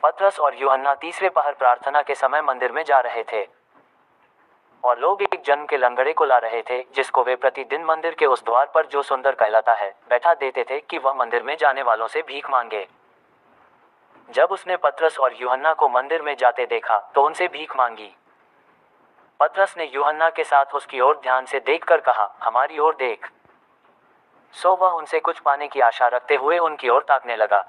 पतरस और यूहन्ना तीसरे पहर प्रार्थना के समय मंदिर में जा रहे थे और लोग एक जन्म के लंगड़े को ला रहे थे, जिसको वे प्रतिदिन मंदिर के उस द्वार पर जो सुंदर कहलाता है बैठा देते थे कि वह मंदिर में जाने वालों से भीख मांगे। जब उसने पतरस और यूहन्ना को मंदिर में जाते देखा तो उनसे भीख मांगी। पतरस ने यूहन्ना के साथ उसकी ओर ध्यान से देखकर कहा, हमारी ओर देख। सो वह उनसे कुछ पाने की आशा रखते हुए उनकी ओर ताकने लगा।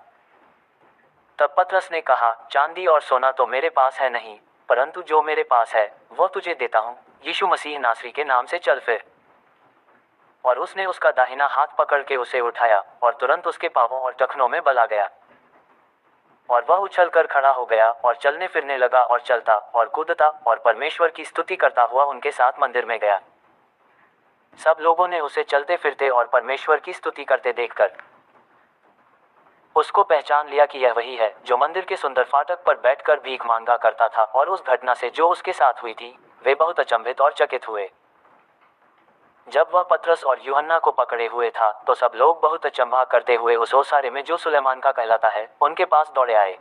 तब पतरस ने कहा, चांदी और सोना तो मेरे पास है नहीं, परंतु जो मेरे पास है वह तुझे देता हूँ। यीशु मसीह नासरी के नाम से चल फिर। और उसने उसका दाहिना हाथ पकड़ के उसे उठाया और तुरंत उसके पांवों और टखनों में बल आ गया और वह उछल कर खड़ा हो गया और चलने फिरने लगा और चलता और कूदता और परमेश्वर की स्तुति करता हुआ उनके साथ मंदिर में गया। सब लोगों ने उसे चलते फिरते और परमेश्वर की स्तुति करते देखकर उसको पहचान लिया कि यह वही है जो मंदिर के सुंदर फाटक पर बैठकर भीख मांगा करता था। और उस घटना से जो उसके साथ हुई थी वे बहुत अचंभित और चकित हुए। जब वह पतरस और यूहन्ना को पकड़े हुए था तो सब लोग बहुत अचंभा करते हुए उस ओसारे में जो सुलेमान का कहलाता है उनके पास दौड़े आए।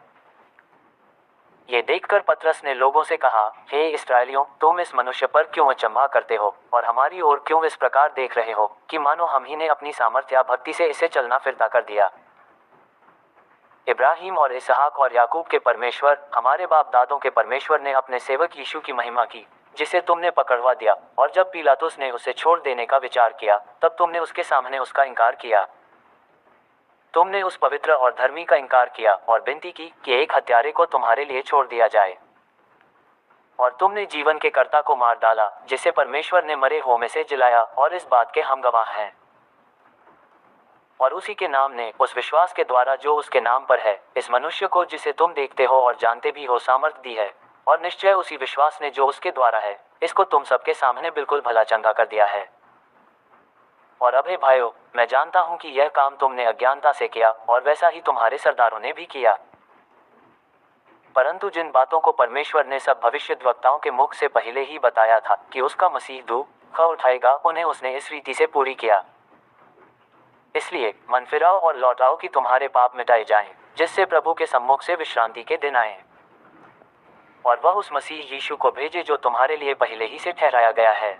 ये देखकर पतरस ने लोगों से कहा, हे इस्राएलियों, तुम इस मनुष्य पर क्यों अचंभा करते हो और हमारी ओर क्यों इस प्रकार देख रहे हो कि मानो हम ही ने अपनी सामर्थ्य या भक्ति से इसे चलना फिरता कर दिया। इब्राहिम और इसहाक और याकूब के परमेश्वर, हमारे बाप दादों के परमेश्वर ने अपने सेवक यीशु की महिमा की, जिसे तुमने पकड़वा दिया। और जब पिलातुस ने उसे छोड़ देने का विचार किया तब तुमने उसके सामने उसका इनकार किया। तुमने उस पवित्र और धर्मी का इनकार किया और विनती की कि एक हत्यारे को तुम्हारे लिए छोड़ दिया जाए। और तुमने जीवन के कर्ता को मार डाला, जिसे परमेश्वर ने मरे हुओं में से जिलाया, और इस बात के हम गवाह हैं। और उसी के नाम ने, उस विश्वास के द्वारा जो उसके नाम पर है, इस मनुष्य को जिसे तुम देखते हो और जानते भी हो सामर्थ दी है। और निश्चय उसी विश्वास ने जो उसके द्वारा है, इसको तुम सबके सामने बिल्कुल भला चंगा कर दिया है। और अब हे भाइयों, मैं जानता हूं कि यह काम तुमने अज्ञानता से किया और वैसा ही तुम्हारे सरदारों ने भी किया। परंतु जिन बातों को परमेश्वर ने सब भविष्यद्वक्ताओं के मुख से पहले ही बताया था कि उसका मसीह दुख उठाएगा, उन्हें उसने इस रीति से पूरी किया। इसलिए मन फिराओ और लौटाओ कि तुम्हारे पाप मिटाए जाएं, जिससे प्रभु के सम्मुख से विश्रांति के दिन आए। और वह उस मसीह यीशु को भेजे जो तुम्हारे लिए पहले ही से ठहराया गया है।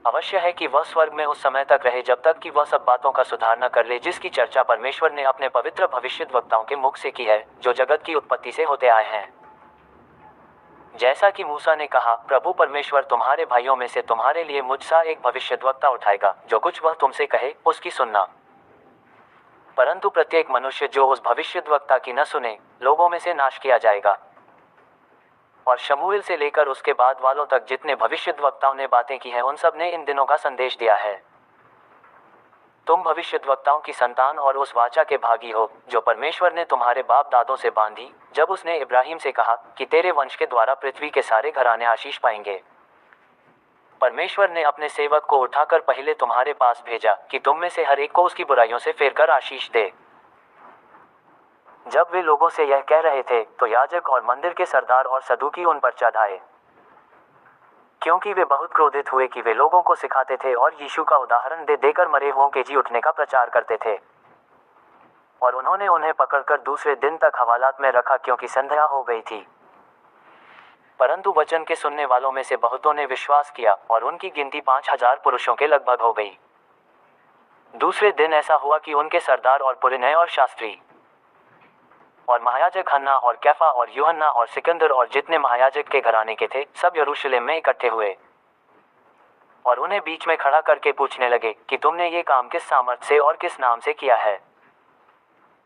अवश्य है कि वह स्वर्ग में उस समय तक रहे जब तक कि वह सब बातों का सुधार न कर ले, जिसकी चर्चा परमेश्वर ने अपने पवित्र भविष्यद्वक्ताओं के मुख से की है, जो जगत की उत्पत्ति से होते आए हैं। जैसा कि मूसा ने कहा, प्रभु परमेश्वर तुम्हारे भाइयों में से तुम्हारे लिए मुझसा एक भविष्यद्वक्ता उठाएगा, जो कुछ वह तुमसे कहे उसकी सुनना। परंतु प्रत्येक मनुष्य जो उस भविष्यद्वक्ता की न सुने, लोगों में से नाश किया जाएगा। और शमूएल से लेकर उसके बाद वालों तक जितने भविष्यद्वक्ताओं ने बातें की हैं, उन सब ने इन दिनों का संदेश दिया है। तुम भविष्यद्वक्ताओं की संतान और उस वाचा के भागी हो जो परमेश्वर ने तुम्हारे बाप दादों से बांधी, जब उसने इब्राहिम से कहा कि तेरे वंश के द्वारा पृथ्वी के सारे घराने आशीष पाएंगे। परमेश्वर ने अपने सेवक को उठाकर पहले तुम्हारे पास भेजा कि तुम में से हर एक को उसकी बुराइयों से फेरकर आशीष दे। जब वे लोगों से यह कह रहे थे तो याजक और मंदिर के सरदार और सदूकी उन पर चढ़ाए, क्योंकि वे बहुत क्रोधित हुए कि वे लोगों को सिखाते थे और यीशु का उदाहरण दे देकर मरे हुओं के जी उठने का प्रचार करते थे। और उन्होंने उन्हें पकड़कर दूसरे दिन तक हवालात में रखा, क्योंकि संध्या हो गई थी। परंतु वचन के सुनने वालों में से बहुतों ने विश्वास किया और उनकी गिनती 5,000 पुरुषों के लगभग हो गई। दूसरे दिन ऐसा हुआ कि उनके सरदार और पुरनिये और शास्त्री और महायाजक हन्ना और कैफा और यूहन्ना और सिकंदर और जितने महायाजक के घराने के थे, सब यरूशलेम में इकट्ठे हुए और उन्हें बीच में खड़ा करके पूछने लगे कि तुमने ये काम किस सामर्थ्य से और किस नाम से किया है।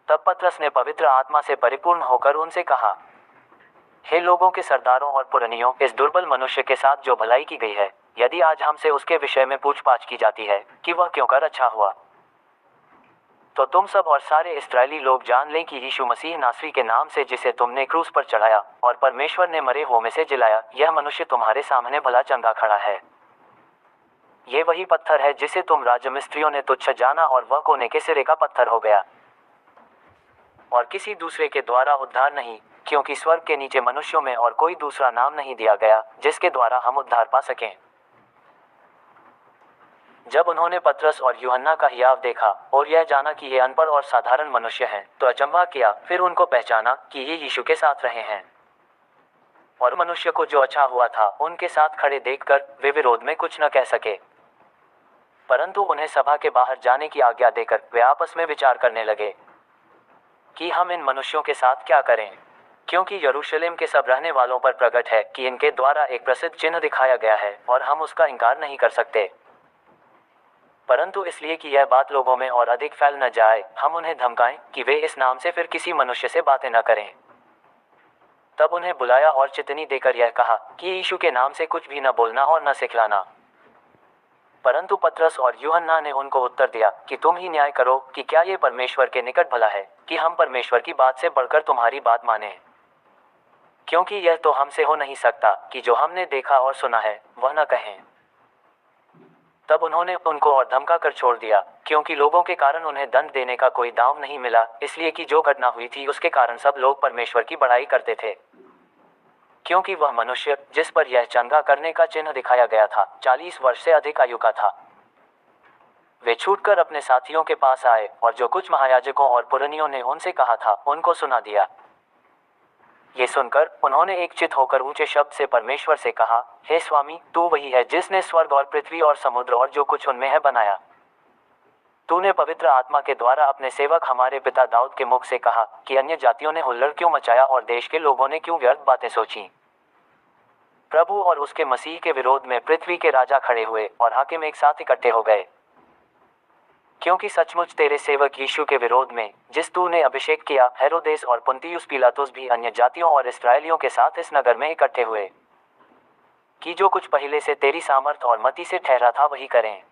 तब पतरस ने पवित्र आत्मा से परिपूर्ण होकर उनसे कहा, हे लोगों के सरदारों और पुरनियों, इस दुर्बल मनुष्य के साथ जो भलाई की गई है, यदि आज हमसे उसके विषय में पूछपाछ की जाती है कि वह क्यों कर अच्छा हुआ, तो तुम सब और सारे इस्राएली लोग जान लें कि यीशु मसीह नासरी के नाम से, जिसे तुमने क्रूस पर चढ़ाया और परमेश्वर ने मरे हुओं में से जिलाया, यह मनुष्य तुम्हारे सामने भला चंगा खड़ा है। ये वही पत्थर है जिसे तुम राजमिस्त्रियों ने तुच्छ जाना और वह कोने के सिरे का पत्थर हो गया। और किसी दूसरे के द्वारा उद्धार नहीं, क्योंकि स्वर्ग के नीचे मनुष्यों में और कोई दूसरा नाम नहीं दिया गया जिसके द्वारा हम उद्धार पा सकें। जब उन्होंने पतरस और यूहन्ना का हियाव देखा और यह जाना कि ये अनपढ़ और साधारण मनुष्य हैं, तो अचंभा किया। फिर उनको पहचाना कि ये यीशु के साथ रहे हैं। और मनुष्य को जो अच्छा हुआ था उनके साथ खड़े देखकर वे विरोध में कुछ न कह सके, परंतु उन्हें सभा के बाहर जाने की आज्ञा देकर वे आपस में विचार करने लगे कि हम इन मनुष्यों के साथ क्या करें, क्योंकि यरूशलेम के सब रहने वालों पर प्रकट है कि इनके द्वारा एक प्रसिद्ध चिन्ह दिखाया गया है और हम उसका इनकार नहीं कर सकते। परंतु इसलिए कि यह बात लोगों में और अधिक फैल न जाए, हम उन्हें धमकाएं कि वे इस नाम से फिर किसी मनुष्य से बातें न करें। तब उन्हें बुलाया और चितनी देकर यह कहा कि यीशु के नाम से कुछ भी न बोलना और न सिखलाना। परंतु पतरस और यूहन्ना ने उनको उत्तर दिया कि तुम ही न्याय करो कि क्या ये परमेश्वर के निकट भला है कि हम परमेश्वर की बात से बढ़कर तुम्हारी बात माने, क्योंकि यह तो हमसे हो नहीं सकता कि जो हमने देखा और सुना है वह न कहें। तब उन्होंने उनको और धमका कर छोड़ दिया, क्योंकि लोगों के कारण उन्हें दंड देने का कोई दांव नहीं मिला, इसलिए कि जो घटना हुई थी उसके कारण सब लोग परमेश्वर की बड़ाई करते थे। क्योंकि वह मनुष्य जिस पर यह चंगा करने का चिन्ह दिखाया गया था 40 वर्ष से अधिक आयु का था। वे छूटकर अपने साथियों के पास आए और जो कुछ महायाजकों और पुरनियों ने उनसे कहा था उनको सुना दिया। ये सुनकर उन्होंने एकचित होकर ऊंचे शब्द से परमेश्वर से कहा, हे स्वामी, तू वही है जिसने स्वर्ग और पृथ्वी और समुद्र और जो कुछ उनमें है बनाया। तूने पवित्र आत्मा के द्वारा अपने सेवक हमारे पिता दाऊद के मुख से कहा कि अन्य जातियों ने हुल्लड़ क्यों मचाया और देश के लोगों ने क्यों व्यर्थ बातें सोची। प्रभु और उसके मसीह के विरोध में पृथ्वी के राजा खड़े हुए और हाकिम एक साथ इकट्ठे हो गए। क्योंकि सचमुच तेरे सेवक यीशु के विरोध में जिस तूने अभिषेक किया, हेरोदेस और पुन्तियुस पिलातुस भी अन्य जातियों और इस्राएलियों के साथ इस नगर में इकट्ठे हुए कि जो कुछ पहले से तेरी सामर्थ और मति से ठहरा था वही करें।